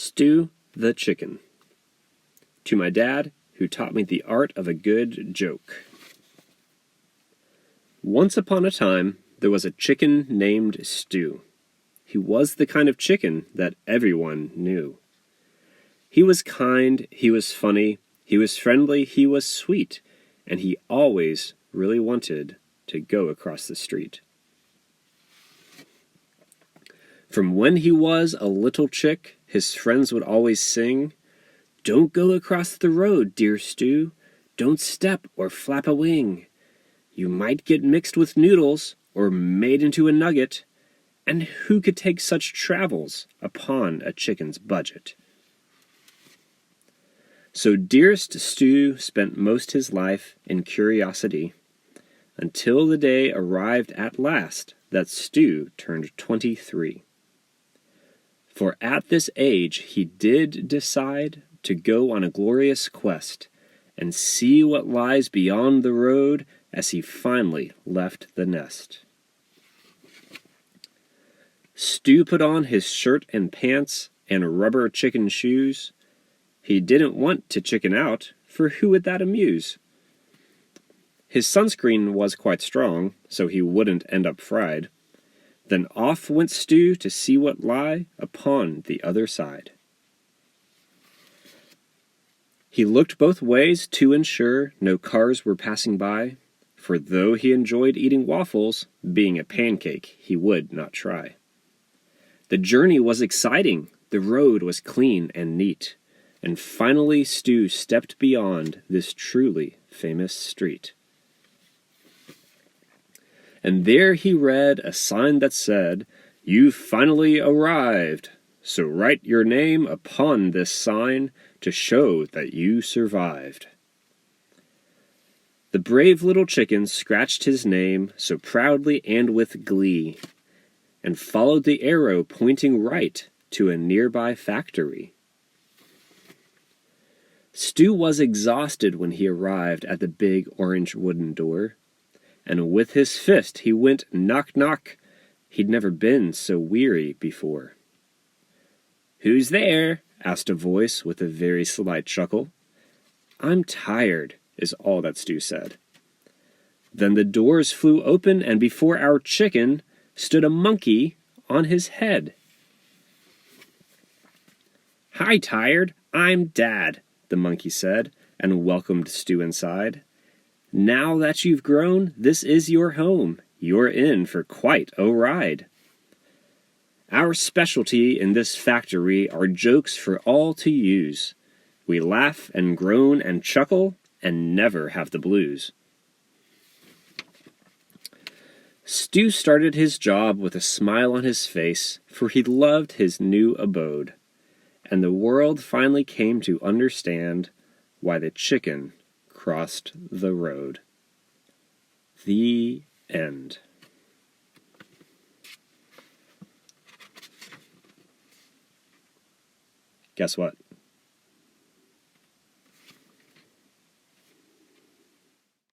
Stu the Chicken. To my dad, who taught me the art of a good joke. Once upon a time, there was a chicken named Stu. He was the kind of chicken that everyone knew. He was kind, he was funny, he was friendly, he was sweet, and he always really wanted to go across the street. From when he was a little chick, his friends would always sing, "Don't go across the road, dear Stu. Don't step or flap a wing. You might get mixed with noodles or made into a nugget. And who could take such travels upon a chicken's budget?" So dearest Stu spent most his life in curiosity, until the day arrived at last that Stu turned 23. For at this age he did decide to go on a glorious quest and see what lies beyond the road as he finally left the nest. Stu put on his shirt and pants and rubber chicken shoes. He didn't want to chicken out, for who would that amuse? His sunscreen was quite strong, so he wouldn't end up fried. Then off went Stu to see what lay upon the other side. He looked both ways to ensure no cars were passing by, for though he enjoyed eating waffles, being a pancake he would not try. The journey was exciting, the road was clean and neat, and finally Stu stepped beyond this truly famous street. And there he read a sign that said, "You've finally arrived, so write your name upon this sign to show that you survived." The brave little chicken scratched his name so proudly and with glee, and followed the arrow pointing right to a nearby factory. Stu was exhausted when he arrived at the big orange wooden door, and with his fist he went knock knock. He'd never been so weary before. "Who's there?" asked a voice with a very slight chuckle. "I'm tired," is all that Stu said. Then the doors flew open, and before our chicken stood a monkey on his head. "Hi, Tired, I'm Dad," the monkey said, and welcomed Stu inside. "Now that you've grown, this is your home. You're in for quite a ride. Our specialty in this factory are jokes for all to use. We laugh and groan and chuckle and never have the blues." Stu started his job with a smile on his face, for he loved his new abode, and the world finally came to understand why the chicken crossed the road. The end. Guess what?